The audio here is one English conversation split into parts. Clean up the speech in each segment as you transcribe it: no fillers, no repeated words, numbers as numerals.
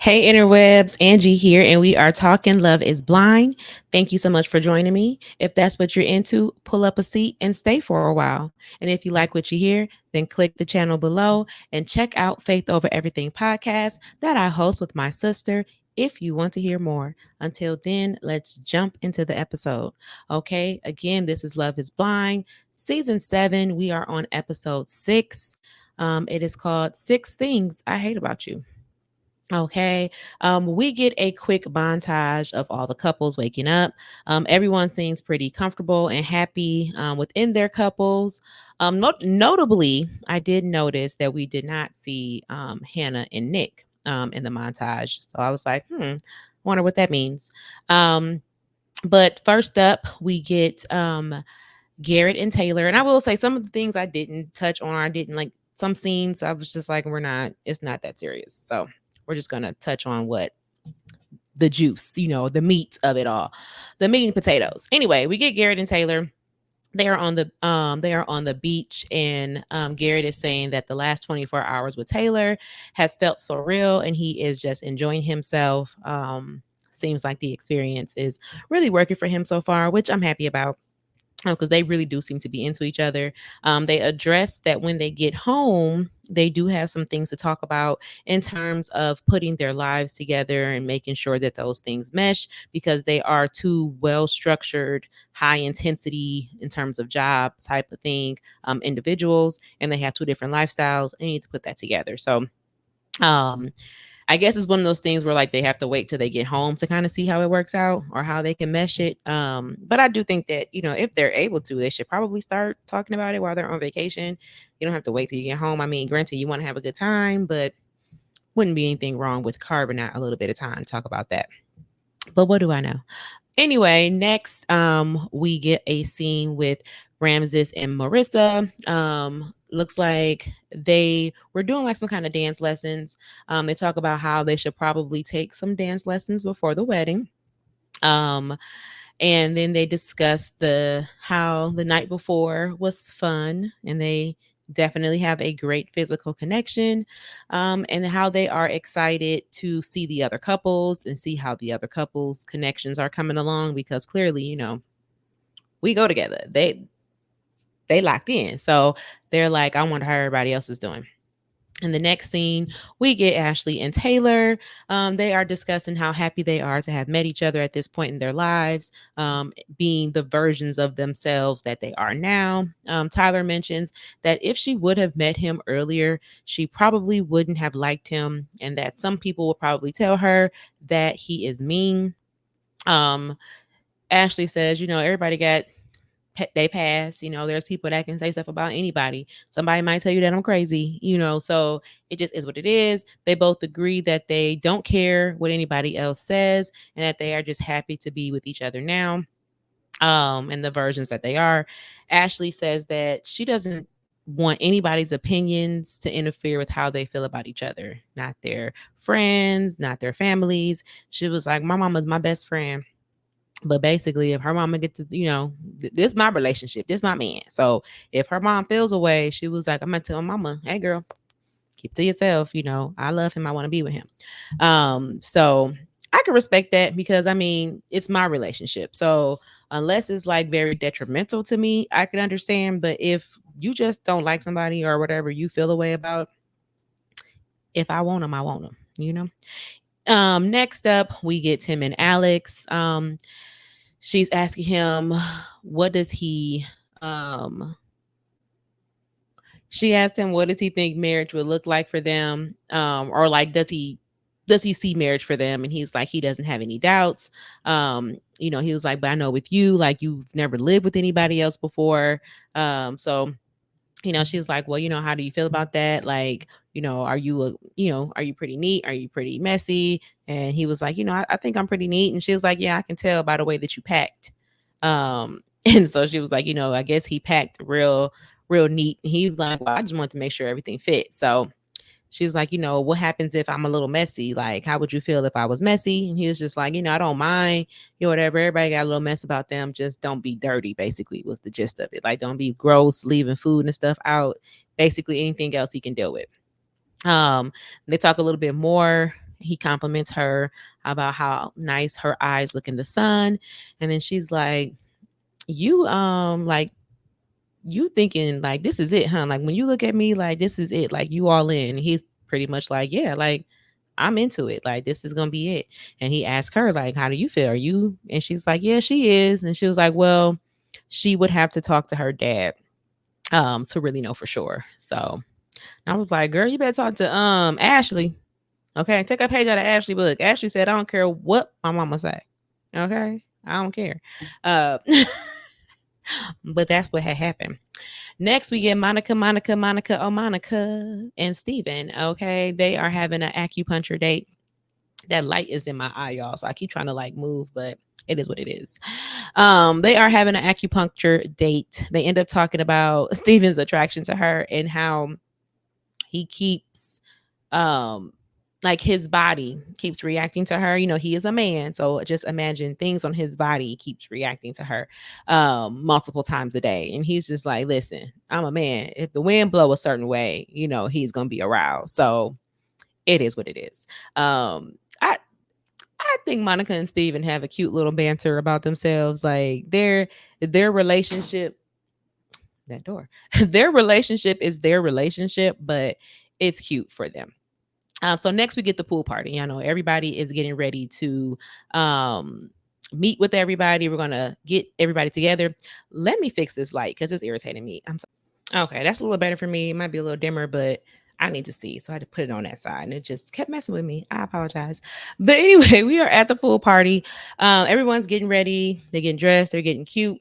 Hey, interwebs, Angie here, and we are talking Love is Blind. Thank you so much for joining me. If that's what you're into, pull up a seat and stay for a while. And if you like what you hear, then click the channel below and check out Faith Over Everything podcast that I host with my sister if you want to hear more. Until then, let's jump into the episode. Okay, again, this is Love is Blind, season 7. We are on episode 6. It is called Six Things I Hate About You. Okay. We get a quick montage of all the couples waking up. Everyone seems pretty comfortable and happy within their couples. Notably, I did notice that we did not see Hannah and Nick in the montage. So I was like, wonder what that means. Um, but first up, we get Garrett and Taylor. And I will say some of the things I didn't touch on, I didn't like some scenes. I was just like, it's not that serious. So we're just gonna touch on what the juice, the meat of it all, the meat and potatoes. Anyway, we get Garrett and Taylor. They are on the beach, and Garrett is saying that the last 24 hours with Taylor has felt so real, and he is just enjoying himself. Seems like the experience is really working for him so far, which I'm happy about because they really do seem to be into each other. They address that when they get home, they do have some things to talk about in terms of putting their lives together and making sure that those things mesh because they are two well structured, high intensity in terms of job type of thing individuals, and they have two different lifestyles and need to put that together. So, um, I guess it's one of those things where like they have to wait till they get home to kind of see how it works out or how they can mesh it. But I do think that, if they're able to, they should probably start talking about it while they're on vacation. You don't have to wait till you get home. I mean, granted, you want to have a good time, but wouldn't be anything wrong with carving out a little bit of time to talk about that. But what do I know? Anyway, next we get a scene with Ramses and Marissa. Looks like they were doing like some kind of dance lessons. They talk about how they should probably take some dance lessons before the wedding. Um, and then they discuss the how the night before was fun, and they definitely have a great physical connection, and how they are excited to see the other couples and see how the other couples connections are coming along because clearly, we go together. They locked in, so they're like, I wonder how everybody else is doing. In the next scene, we get Ashley and Taylor. They are discussing how happy they are to have met each other at this point in their lives, being the versions of themselves that they are now. Tyler mentions that if she would have met him earlier, she probably wouldn't have liked him, and that some people will probably tell her that he is mean. Um, Ashley says, everybody got they pass. There's people that can say stuff about anybody. Somebody might tell you that I'm crazy, so it just is what it is. They both agree that they don't care what anybody else says and that they are just happy to be with each other now, and the versions that they are. Ashley says that she doesn't want anybody's opinions to interfere with how they feel about each other, not their friends, not their families. She was like, my mama's my best friend, but basically, if her mama gets to, this my relationship, this my man. So if her mom feels away, she was like, I'm gonna tell mama, hey girl, keep to yourself. I love him. I want to be with him. So I can respect that because I mean, it's my relationship. So unless it's like very detrimental to me, I can understand. But if you just don't like somebody or whatever you feel a way about, if I want them, I want them. Next up, we get Tim and Alex. She's asking him, what does he um she asked him what does he think marriage would look like for them, or like does he see marriage for them, and he's like he doesn't have any doubts. He was like, but I know with you, like you've never lived with anybody else before. So she's like, well, how do you feel about that? Like, are you pretty neat? Are you pretty messy? And he was like, I think I'm pretty neat. And she was like, yeah, I can tell by the way that you packed. And so she was like, I guess he packed real neat. And he's like, well, I just want to make sure everything fits. So she was like, what happens if I'm a little messy? Like, how would you feel if I was messy? And he was just like, I don't mind, whatever. Everybody got a little mess about them. Just don't be dirty, basically, was the gist of it. Like, don't be gross, leaving food and stuff out. Basically, anything else he can deal with. They talk a little bit more He compliments her about how nice her eyes look in the sun. And then she's like, like, you thinking like this is it, huh? Like when you look at me, like this is it, like you all in. And he's pretty much like, yeah, like I'm into it. Like this is gonna be it. And he asked her, like, how do you feel? Are you? And she's like, yeah, she is. And she was like, well, she would have to talk to her dad to really know for sure. So I was like, girl, you better talk to Ashley. Okay, take a page out of Ashley book. Ashley said, I don't care what my mama say. Okay, I don't care. Uh, but that's what had happened. Next, we get Monica, and Steven. Okay, they are having an acupuncture date. That light is in my eye, y'all. So I keep trying to like move, but it is what it is. They are having an acupuncture date. They end up talking about Steven's attraction to her and how he keeps like his body keeps reacting to her. You know, he is a man, so just imagine things on his body keeps reacting to her multiple times a day. And he's just like, listen, I'm a man. If the wind blow a certain way, you know, he's gonna be aroused. So it is what it is. I think Monica and Steven have a cute little banter about themselves. Like their relationship, that door, their relationship is their relationship, but it's cute for them. So next we get the pool party. You know, everybody is getting ready to meet with everybody. We're gonna get everybody together. Let me fix this light because it's irritating me. I'm sorry. Okay, that's a little better for me. It might be a little dimmer, but I need to see. So I had to put it on that side and it just kept messing with me. I apologize. But anyway, we are at the pool party. Everyone's getting ready. They're getting dressed. They're getting cute.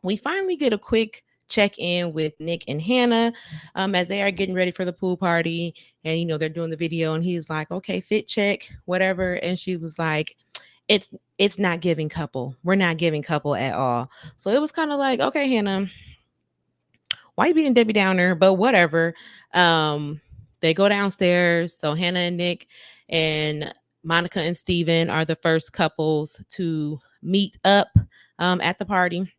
We finally get a quick check in with Nick and Hannah as they are getting ready for the pool party. And, you know, they're doing the video and he's like, okay, fit check, whatever. And she was like, it's it's not giving couple. We're not giving couple at all. So it was kind of like, okay, Hannah, why you being Debbie Downer? But whatever. Um, they go downstairs. So Hannah and Nick and Monica and Steven are the first couples to meet up at the party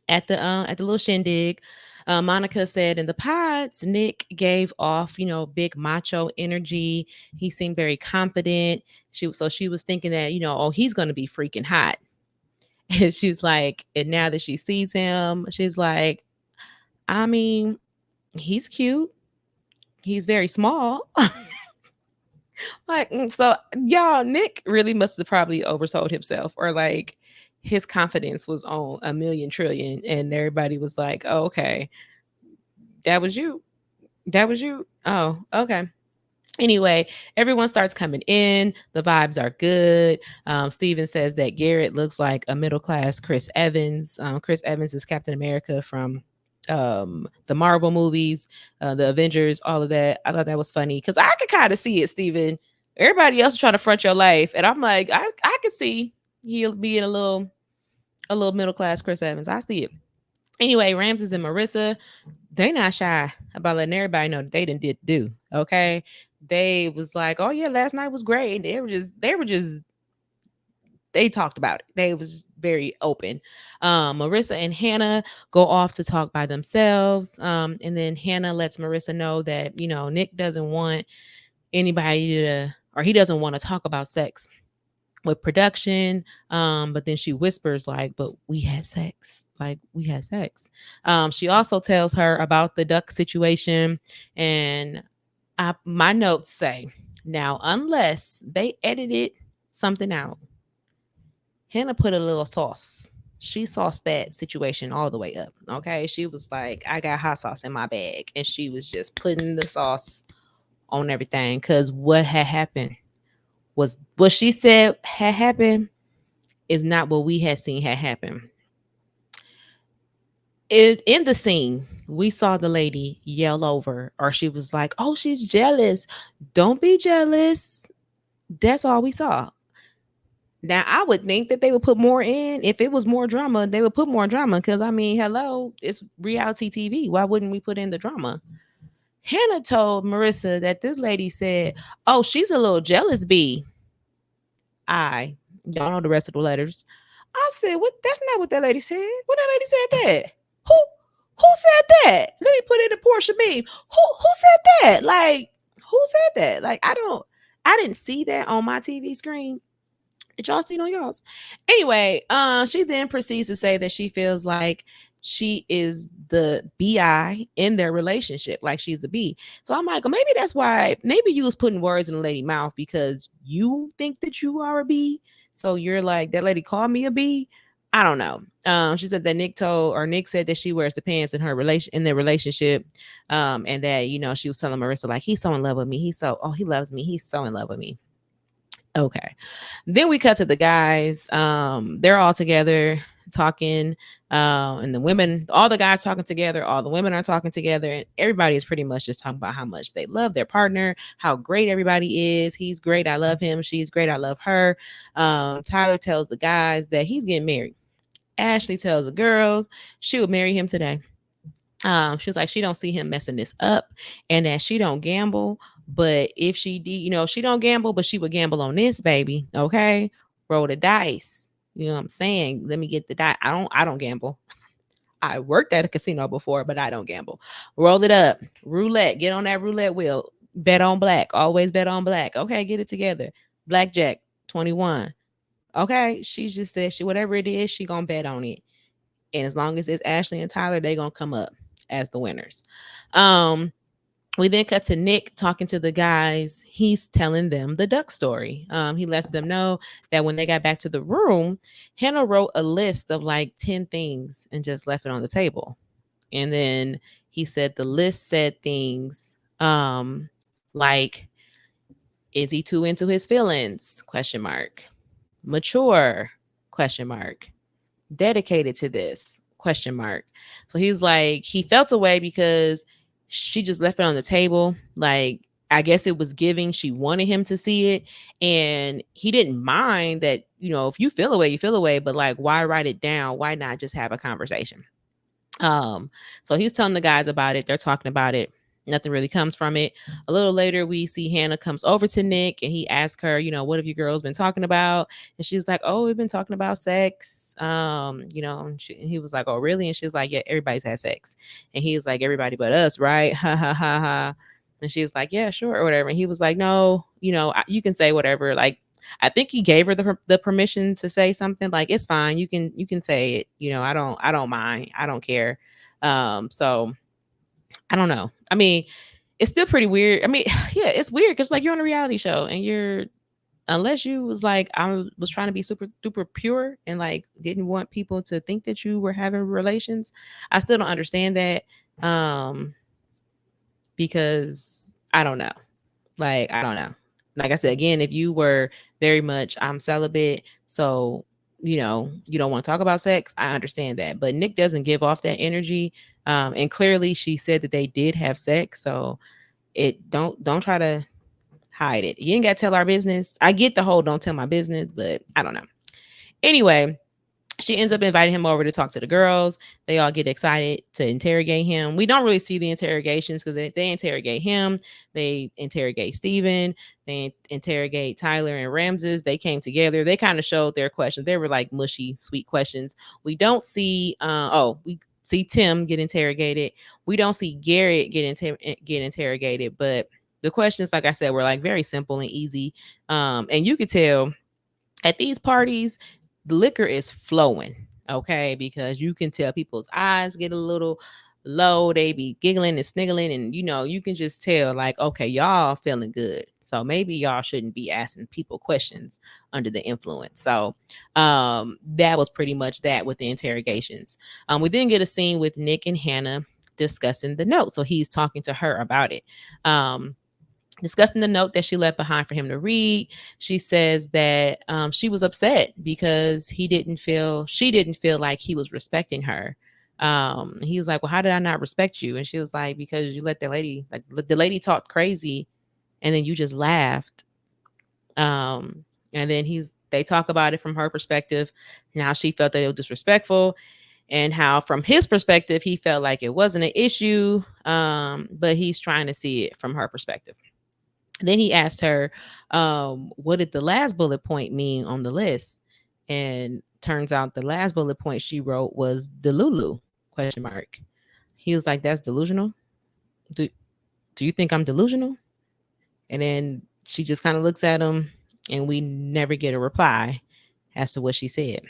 at the little shindig. Monica said in the pods, Nick gave off, you know, big macho energy. He seemed very confident. She was thinking that, you know, oh, he's gonna be freaking hot. And she's like, and now that she sees him, she's like, I mean, he's cute. He's very small. Like, so y'all, Nick really must have probably oversold himself, or like his confidence was on a million trillion, and everybody was like, oh, okay, that was you. That was you. Oh, okay. Anyway, everyone starts coming in. The vibes are good. Steven says that Garrett looks like a middle class Chris Evans. Chris Evans is Captain America from the Marvel movies, the Avengers, all of that. I thought that was funny because I could kind of see it, Steven. Everybody else is trying to front your life. And I'm like, I could see he'll be in a little middle class Chris Evans. I see it. Anyway, Ramses and Marissa, they not shy about letting everybody know that they didn't did do. Okay. They was like, oh yeah, last night was great. They talked about it. They was very open. Marissa and Hannah go off to talk by themselves. And then Hannah lets Marissa know that, you know, Nick doesn't want anybody to, or he doesn't want to talk about sex with production. But then she whispers like, but we had sex. Like we had sex. She also tells her about the duck situation. And my notes say, now, unless they edited something out, Hannah put a little sauce. She sauced that situation all the way up. Okay. She was like, I got hot sauce in my bag. And she was just putting the sauce on everything. Cause what had happened was what she said had happened is not what we had seen had happened. In the scene, we saw the lady yell over, or she was like, oh, she's jealous. Don't be jealous. That's all we saw. Now, I would think that they would put more in. If it was more drama, they would put more drama. Because, I mean, hello, it's reality TV. Why wouldn't we put in the drama? Hannah told Marissa that this lady said, oh, she's a little jealous bee. Y'all know the rest of the letters. I said, what? That's not what that lady said. What that lady said that? Who who said that? Let me put it in Portia meme. Who said that? Like, who said that? Like, I don't. I didn't see that on my TV screen. Did y'all see it on y'all's? Anyway, she then proceeds to say that she feels like she is the BI in their relationship, like she's a B. So I'm like, well, maybe that's why, maybe you was putting words in the lady mouth because you think that you are a B. So you're like, that lady called me a B. I don't know. She said that Nick said that she wears the pants in their relationship. And that, she was telling Marissa, like, he's so in love with me. He loves me. He's so in love with me. Okay. Then we cut to the guys. They're all together talking. And the women, all the guys talking together, all the women are talking together, and everybody is pretty much just talking about how much they love their partner, how great everybody is. He's great. I love him. She's great. I love her. Tyler tells the guys that he's getting married. Ashley tells the girls she would marry him today. She was like, she don't see him messing this up, and that she don't gamble. But if she did, she don't gamble, but she would gamble on this, baby. Okay, roll the dice. You know what I'm saying? Let me get the die. I don't gamble. I worked at a casino before, but I don't gamble. Roll it up, roulette. Get on that roulette wheel. Bet on black. Always bet on black. Okay, get it together. Blackjack 21. Okay, she just said she whatever it is, she gonna bet on it. And as long as it's Ashley and Tyler, they gonna come up as the winners. We then cut to Nick talking to the guys. He's telling them the duck story. He lets them know that when they got back to the room, Hannah wrote a list of like 10 things and just left it on the table. And then he said the list said things like, is he too into his feelings? Question mark. Mature? Question mark. Dedicated to this? Question mark. So he's like, he felt away because she just left it on the table. Like, I guess it was giving she wanted him to see it, and he didn't mind that, if you feel away, you feel away, but like, why write it down? Why not just have a conversation? So he's telling the guys about it. They're talking about it. Nothing really comes from it. A little later, we see Hannah comes over to Nick and he asks her, what have you girls been talking about? And she's like, oh, we've been talking about sex. And he was like, oh, really? And she's like, yeah, everybody's had sex. And he's like, everybody but us, right? Ha ha ha ha. And she's like, yeah, sure, or whatever. And he was like, no, you can say whatever. Like, I think he gave her the permission to say something like, it's fine. You can say it. I don't mind. I don't care. So I don't know. I mean, it's still pretty weird. I mean, yeah, it's weird because like you're on a reality show and unless you was like, I was trying to be super duper pure and like didn't want people to think that you were having relations. I still don't understand that. Because I don't know. Like, I don't know. Like I said, again, if you were very much, I'm celibate, so you don't want to talk about sex, I understand that. But Nick doesn't give off that energy. And clearly she said that they did have sex. So don't try to hide it. You ain't gotta tell our business. I get the whole don't tell my business, but I don't know. Anyway, she ends up inviting him over to talk to the girls. They all get excited to interrogate him. We don't really see the interrogations because they interrogate him. They interrogate Steven. They interrogate Tyler and Ramses. They came together. They kind of showed their questions. They were like mushy, sweet questions. We don't see, we see Tim get interrogated. We don't see Garrett get interrogated, but the questions, like I said, were like very simple and easy. And you could tell at these parties, the liquor is flowing, okay? Because you can tell people's eyes get a little low. They be giggling and sniggling, and you can just tell, like, okay, y'all feeling good. So maybe y'all shouldn't be asking people questions under the influence. So that was pretty much that with the interrogations. We then get a scene with Nick and Hannah discussing the note. So he's talking to her about it. Discussing the note that she left behind for him to read. She says that she was upset because she didn't feel like he was respecting her. He was like, well, how did I not respect you? And she was like, because you let the lady talk crazy and then you just laughed. And then they talk about it from her perspective. Now she felt that it was disrespectful, and how from his perspective, he felt like it wasn't an issue. But he's trying to see it from her perspective. Then he asked her, what did the last bullet point mean on the list? And turns out the last bullet point she wrote was Delulu? Question mark. He was like, that's delusional. Do you think I'm delusional? And then She just kind of looks at him, and we never get a reply as to what she said.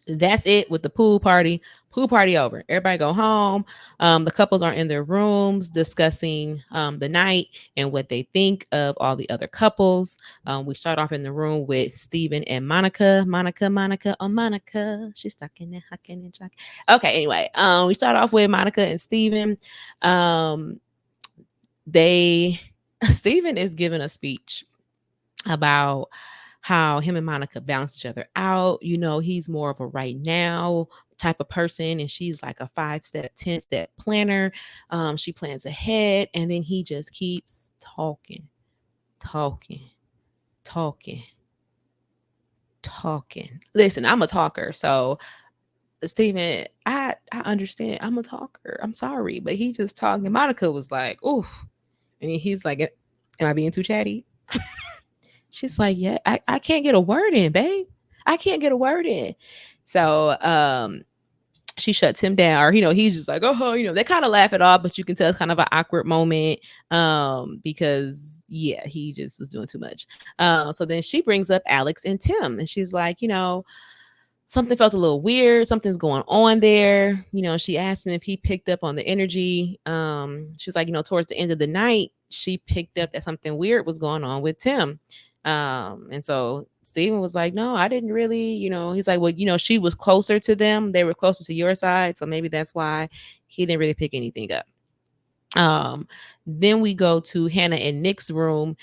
That's it with the pool party. Pool party over. Everybody go home. The couples are in their rooms discussing the night and what they think of all the other couples. We start off in the room with Steven and Monica. Monica. She's stuck in there, hucking and chucking. Okay, anyway, we start off with Monica and Steven. They Steven is giving a speech about how him and Monica balance each other out. You know, he's more of a right now type of person, and she's like a 5-step, 10-step planner. She plans ahead, and then he just keeps talking, talking, talking, talking. Listen, I'm a talker, so Steven, I understand. I'm a talker. I'm sorry, but he just talking. Monica was like, "Ooh," and he's like, "Am I being too chatty?" She's like, yeah, I can't get a word in, babe. I can't get a word in. So she shuts him down, or he's just like, oh, they kind of laugh it off, but you can tell it's kind of an awkward moment, because yeah, he just was doing too much. So then she brings up Alex and Tim, and she's like, something felt a little weird. Something's going on there. She asked him if he picked up on the energy. She was like, towards the end of the night, she picked up that something weird was going on with Tim. And so Steven was like, no, I didn't really, he's like, well, she was closer to them. They were closer to your side. So maybe that's why he didn't really pick anything up. Then we go to Hannah and Nick's room,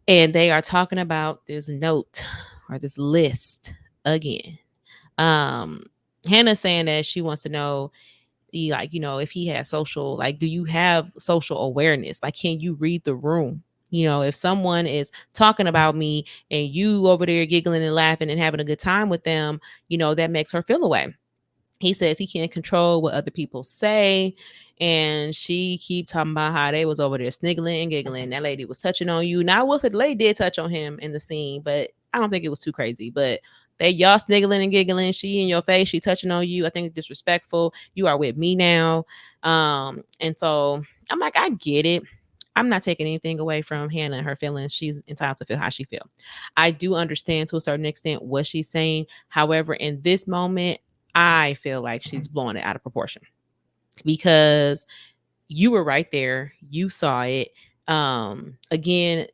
and they are talking about this note or this list again. Hannah's saying that she wants to know, like, if he has social, like, do you have social awareness? Like, can you read the room? If someone is talking about me and you over there giggling and laughing and having a good time with them, that makes her feel away. He says he can't control what other people say. And she keep talking about how they was over there sniggling and giggling. That lady was touching on you. Now, I will say the lady did touch on him in the scene, but I don't think it was too crazy. But y'all sniggling and giggling. She in your face. She touching on you. I think it's disrespectful. You are with me now. And so I'm like, I get it. I'm not taking anything away from Hannah and her feelings. She's entitled to feel how she feel. I do understand to a certain extent what she's saying. However, in this moment, I feel like she's blowing it out of proportion, because you were right there. You saw it. Again,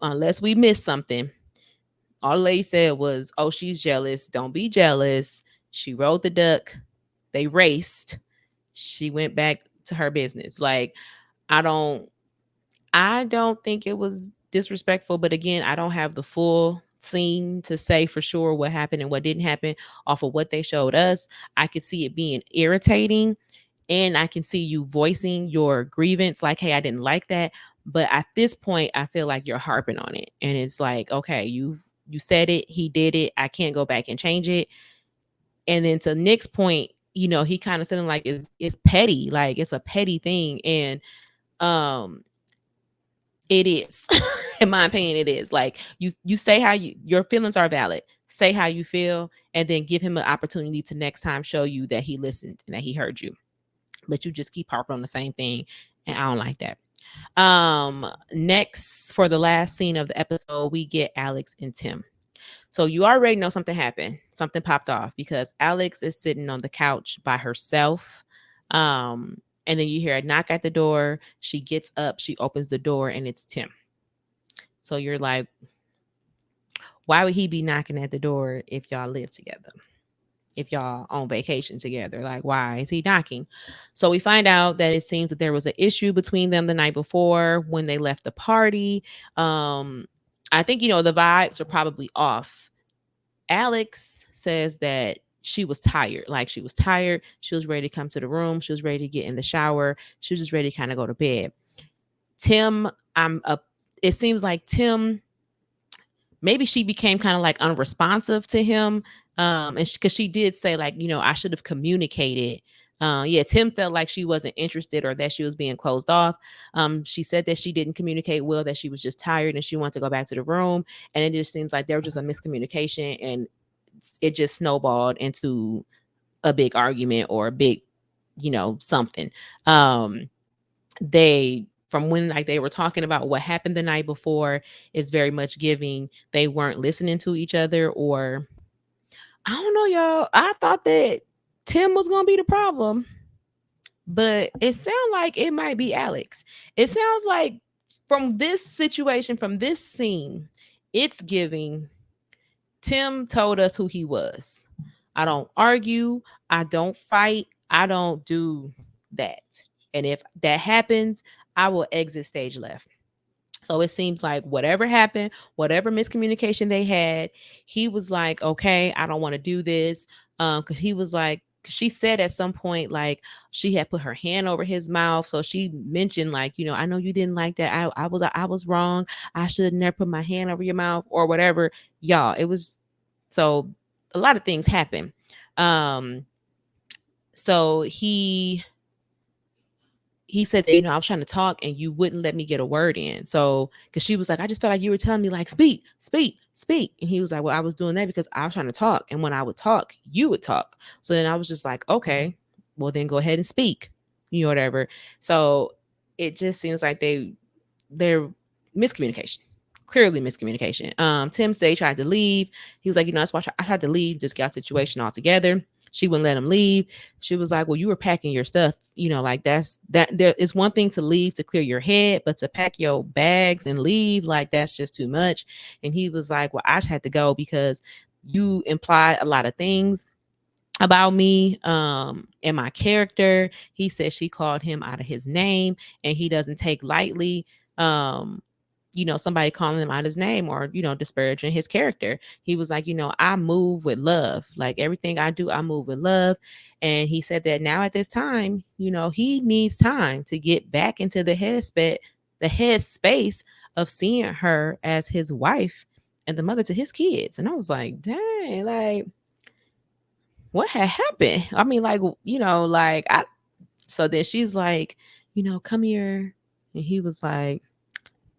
unless we missed something, all the lady said was, oh, she's jealous. Don't be jealous. She rode the duck. They raced. She went back to her business. Like, I don't think it was disrespectful, but again, I don't have the full scene to say for sure what happened and what didn't happen off of what they showed us. I could see it being irritating, and I can see you voicing your grievance, like, hey, I didn't like that. But at this point, I feel like you're harping on it. And it's like, okay, you said it, he did it. I can't go back and change it. And then to Nick's point, he kind of feeling like it's petty, like it's a petty thing. And um it is. In my opinion, it is. Like, you say how your feelings are valid. Say how you feel, and then give him an opportunity to next time show you that he listened and that he heard you. But you just keep harping on the same thing, and I don't like that. Next, for the last scene of the episode, we get Alex and Tim. So you already know something happened. Something popped off, because Alex is sitting on the couch by herself. And then you hear a knock at the door. She gets up, she opens the door, and it's Tim. So you're like, why would he be knocking at the door if y'all live together? If y'all on vacation together? Like, why is he knocking? So we find out that it seems that there was an issue between them the night before when they left the party. I think, the vibes are probably off. Alex says that she was tired. Like, she was tired. She was ready to come to the room. She was ready to get in the shower. She was just ready to kind of go to bed. Tim, it seems like Tim, maybe she became kind of like unresponsive to him. And because she did say, like, I should have communicated. Yeah, Tim felt like she wasn't interested, or that she was being closed off. She said that she didn't communicate well, that she was just tired and she wanted to go back to the room. And it just seems like there was just a miscommunication, and it just snowballed into a big argument or a big, something. They from when like they were talking about what happened the night before is very much giving they weren't listening to each other, or I don't know, y'all. I thought that Tim was gonna be the problem, but it sounds like it might be Alex. It sounds like from this situation, from this scene, it's giving Tim told us who he was. I don't argue, I don't fight, I don't do that. And if that happens, I will exit stage left. So it seems like whatever happened, whatever miscommunication they had, he was like, okay, I don't want to do this. Cause he was like, she said at some point, like she had put her hand over his mouth. So she mentioned, like, I know you didn't like that. I was wrong. I should have never put my hand over your mouth or whatever. Y'all, it was so a lot of things happen. Um, so he said that, I was trying to talk and you wouldn't let me get a word in. So, because she was like, I just felt like you were telling me, like, speak, speak, speak. And he was like, well, I was doing that because I was trying to talk. And when I would talk, you would talk. So then I was just like, okay, well, then go ahead and speak, whatever. So it just seems like they're miscommunication. Clearly miscommunication. Tim said he tried to leave. He was like, that's why I tried to leave, just get out the situation altogether. She wouldn't let him leave. She was like, well, you were packing your stuff, like there is one thing to leave to clear your head, but to pack your bags and leave, like that's just too much. And he was like, well, I just had to go because you implied a lot of things about me and my character. He said she called him out of his name and he doesn't take lightly somebody calling him out his name or disparaging his character. He was like, I move with love. Like everything I do, I move with love. And he said that now at this time, he needs time to get back into the headspace of seeing her as his wife and the mother to his kids. And I was like, dang, like what had happened? I mean, like, so then she's like, come here. And he was like,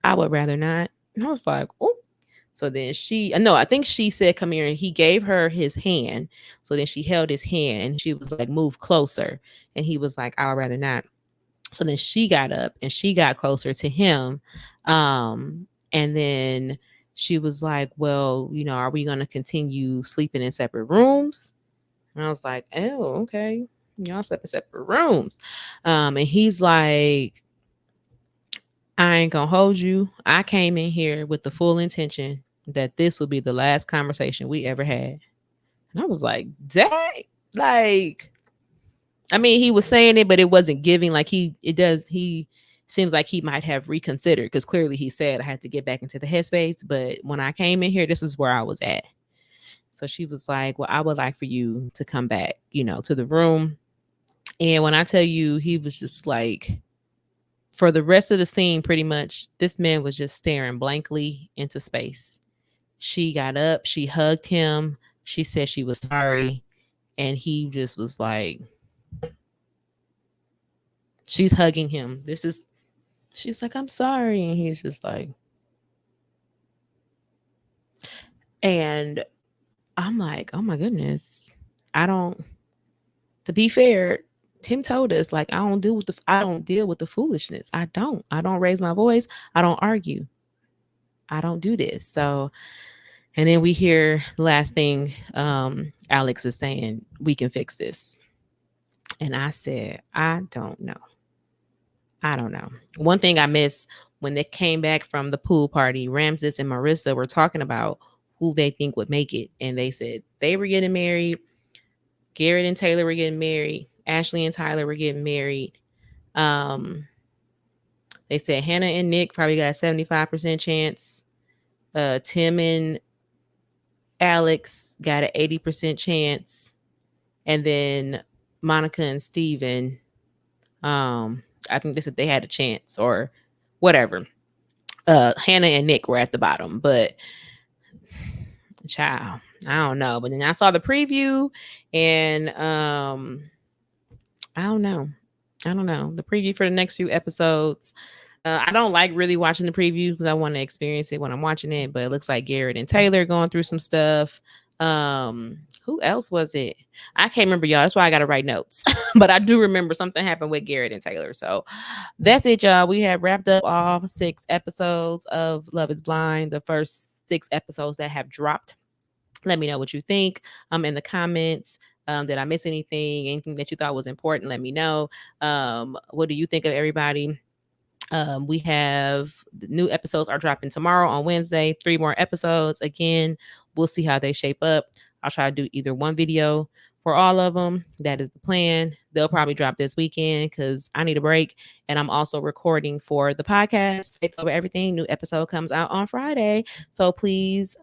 I would rather not. And I was like, oh. So then I think she said, come here. And he gave her his hand. So then she held his hand and she was like, move closer. And he was like, I would rather not. So then she got up and she got closer to him. And then she was like, well, are we going to continue sleeping in separate rooms? And I was like, oh, okay. Y'all slept in separate rooms. And he's like, I ain't gonna hold you. I came in here with the full intention that this would be the last conversation we ever had. And I was like, dang. Like, I mean, he was saying it, but it wasn't giving like he seems like he might have reconsidered because clearly he said I had to get back into the headspace. But when I came in here, this is where I was at. So she was like, well, I would like for you to come back, to the room. And when I tell you, he was just like, for the rest of the scene, pretty much, this man was just staring blankly into space. She got up, she hugged him, she said she was sorry, and he just was like, she's hugging him. She's like, I'm sorry. And he's just like, and I'm like, oh my goodness. To be fair, Tim told us, like, I don't deal with the foolishness. I don't raise my voice. I don't argue. I don't do this. So, and then we hear the last thing Alex is saying, we can fix this. And I said, I don't know. One thing I missed when they came back from the pool party, Ramses and Marissa were talking about who they think would make it. And they said they were getting married. Garrett and Taylor were getting married. Ashley and Tyler were getting married. They said Hannah and Nick probably got a 75% chance. Tim and Alex got an 80% chance. And then Monica and Steven, I think they said they had a chance or whatever. Hannah and Nick were at the bottom, but child, I don't know. But then I saw the preview and I don't know. The preview for the next few episodes. I don't like really watching the preview because I want to experience it when I'm watching it. But it looks like Garrett and Taylor going through some stuff. Who else was it? I can't remember, y'all. That's why I gotta write notes. But I do remember something happened with Garrett and Taylor. So that's it, y'all. We have wrapped up all 6 episodes of Love is Blind, the first 6 episodes that have dropped. Let me know what you think in the comments. Did I miss anything that you thought was important? Let me know. What do you think of everybody? We have the new episodes are dropping tomorrow on Wednesday, 3 more episodes. Again, we'll see how they shape up. I'll try to do either one video for all of them. That is the plan. They'll probably drop this weekend because I need a break. And I'm also recording for the podcast, Faith Over Everything. New episode comes out on Friday. So please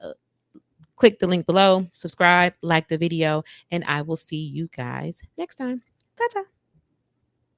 click the link below, subscribe, like the video, and I will see you guys next time. Ta-ta.